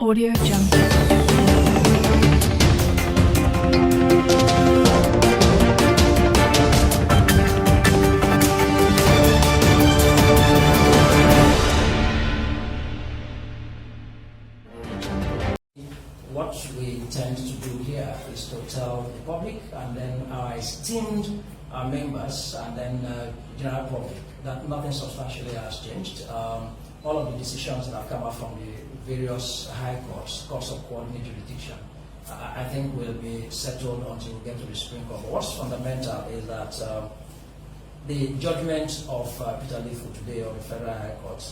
Audio Jungle. What we intend to do here is to tell the public and then our esteemed members and then general public that nothing substantially has changed. All of the decisions that have come out from the various high courts, courts of coordinate jurisdiction, I think will be settled until we get to the Supreme Court. But what's fundamental is that the judgment of Peter Lifu today of the Federal High Court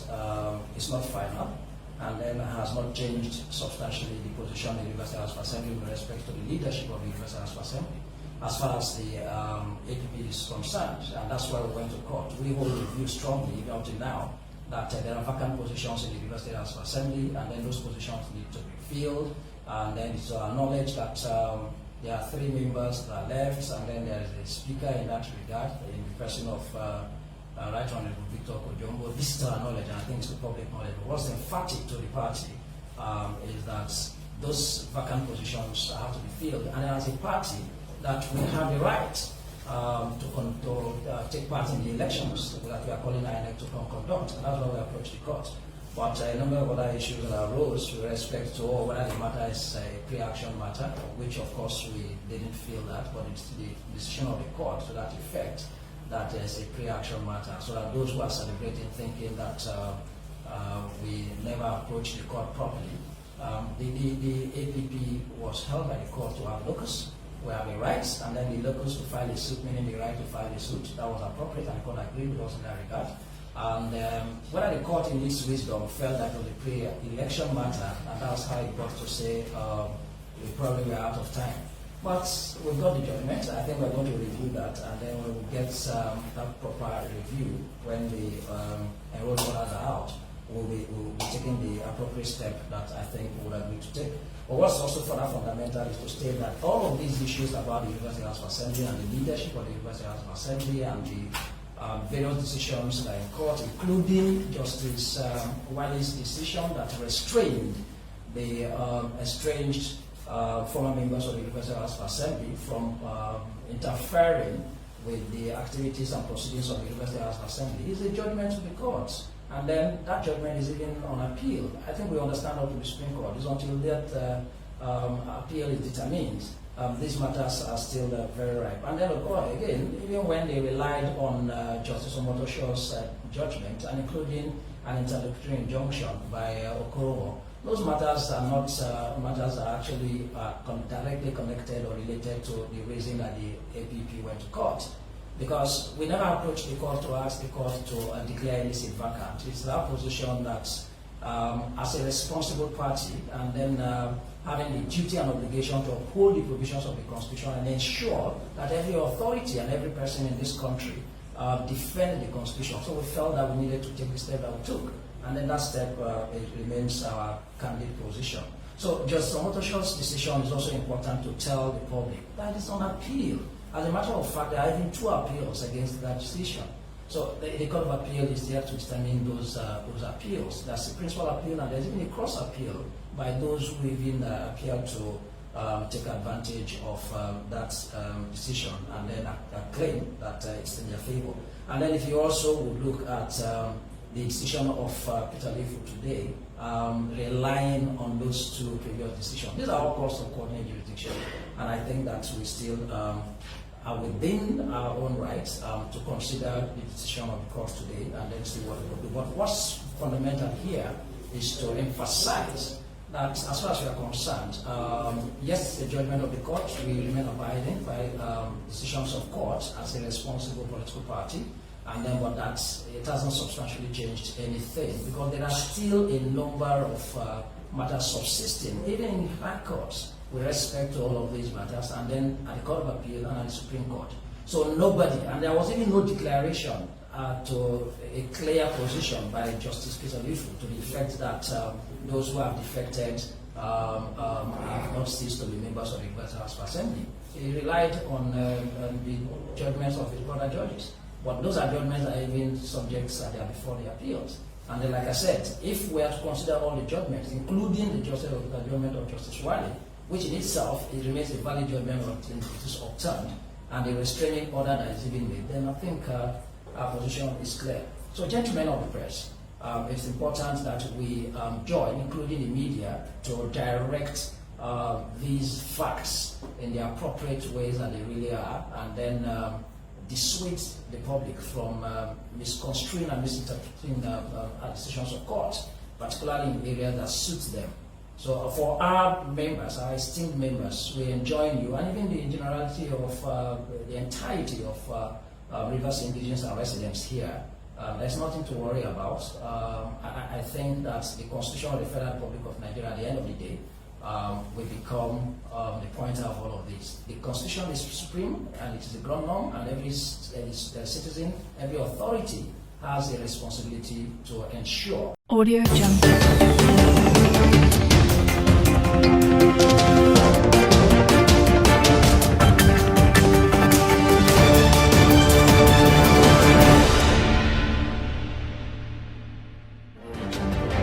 is not final, and then has not changed substantially the position of the University House of Assembly with respect to the leadership of the University House of Assembly, as far as the APP is concerned. And that's why we went to court. We hold the view strongly, even up to now, that there are vacant positions in the University House of Assembly, and then those positions need to be filled. And then it's our knowledge that there are 3 members that are left, and then there is a speaker in that regard, in the person of Right Honorable Victor Kojombo. This is our knowledge, and I think it's the public knowledge. But what's emphatic to the party is that those vacant positions have to be filled, and as a party, that we have the right to take part in the elections that we are calling INEC to conduct, and that's why we approach the court. But a number of other issues that arose with respect to whether the matter is a pre-action matter, which of course we didn't feel that, but it's the decision of the court to that effect that is a pre-action matter, so that those who are celebrating thinking that we never approached the court properly. The APP was held by the court to have locus. We have a right, and then the locus to file a suit, meaning the right to file a suit. That was appropriate, and the court agreed with us in that regard. And whether the court in its wisdom felt that it was a pre-election matter, and that's how it got to say we probably were out of time. But we've got the judgment. I think we're going to review that, and then we will get that proper review when the enrolled orders are out. We'll be taking the appropriate step that I think we would agree to take. But what's also further fundamental is to state that all of these issues about the University House of Assembly and the leadership of the University House of Assembly and the various decisions that are in court, including Justice Wiley's decision that restrained the estranged former members of the University House of Assembly from interfering with the activities and proceedings of the University House of Assembly, is a judgment to the courts. And then that judgment is even on appeal. I think we understand how to the Supreme Court. It's until that appeal is determined. These matters are still very ripe. And then, of course, again, even when they relied on Justice Omotoshio's judgment, and including an interlocutory injunction by Okorowo, those matters are not matters that are actually directly connected or related to the reason that the APP went to court. Because we never approached the court to ask the court to declare any seat vacant. It's our position that as a responsible party, and then having the duty and obligation to uphold the provisions of the Constitution and ensure that every authority and every person in this country defend the Constitution. So we felt that we needed to take the step that we took. And then that step it remains our candid position. So Justice Omotoshio's decision is also important to tell the public that it's on appeal. As a matter of fact, there are even 2 appeals against that decision. So the Court of Appeal is there to determine those appeals. That's the principal appeal, and there's even a cross appeal by those who even appear to take advantage of that decision and then claim that it's in their favor. And then if you also would look at the decision of Peter Lifu today, relying on those 2 previous decisions. These are all courts of coordinate jurisdiction, and I think that we still are within our own rights to consider the decision of the court today and then see what we will do. But what's fundamental here is to emphasize that as far as we are concerned, yes, the judgment of the court, we remain abiding by decisions of court as a responsible political party. And then but that it hasn't substantially changed anything, because there are still a number of matters subsisting, even in high courts, with respect to all of these matters, and then at the Court of Appeal and at the Supreme Court. So nobody, and there was even no declaration to a clear position by Justice Peter Lifu to the effect that those who have defected have not ceased to be members of the University House of Assembly. He relied on the judgments of his brother judges. But those are judgments that are even subjects that are before the appeals. And then, like I said, if we are to consider all the judgments, including the judgment of Justice Wale, which in itself it remains a valid judgment until it is overturned, and the restraining order that is even made, then I think our position is clear. So, gentlemen of the press, it's important that we join, including the media, to direct these facts in the appropriate ways that they really are, and then dissuade the public from misconstruing and misinterpreting decisions of court, particularly in areas that suit them. So for our members, our esteemed members, we enjoin you, and even the generality of the entirety of Rivers indigenous and residents here, there's nothing to worry about. I think that the Constitution of the Federal Republic of Nigeria, at the end of the day, will become the pointer of all of this. The Constitution is supreme, and it is a ground norm, and every citizen, every authority has a responsibility to ensure. Audio Jungle.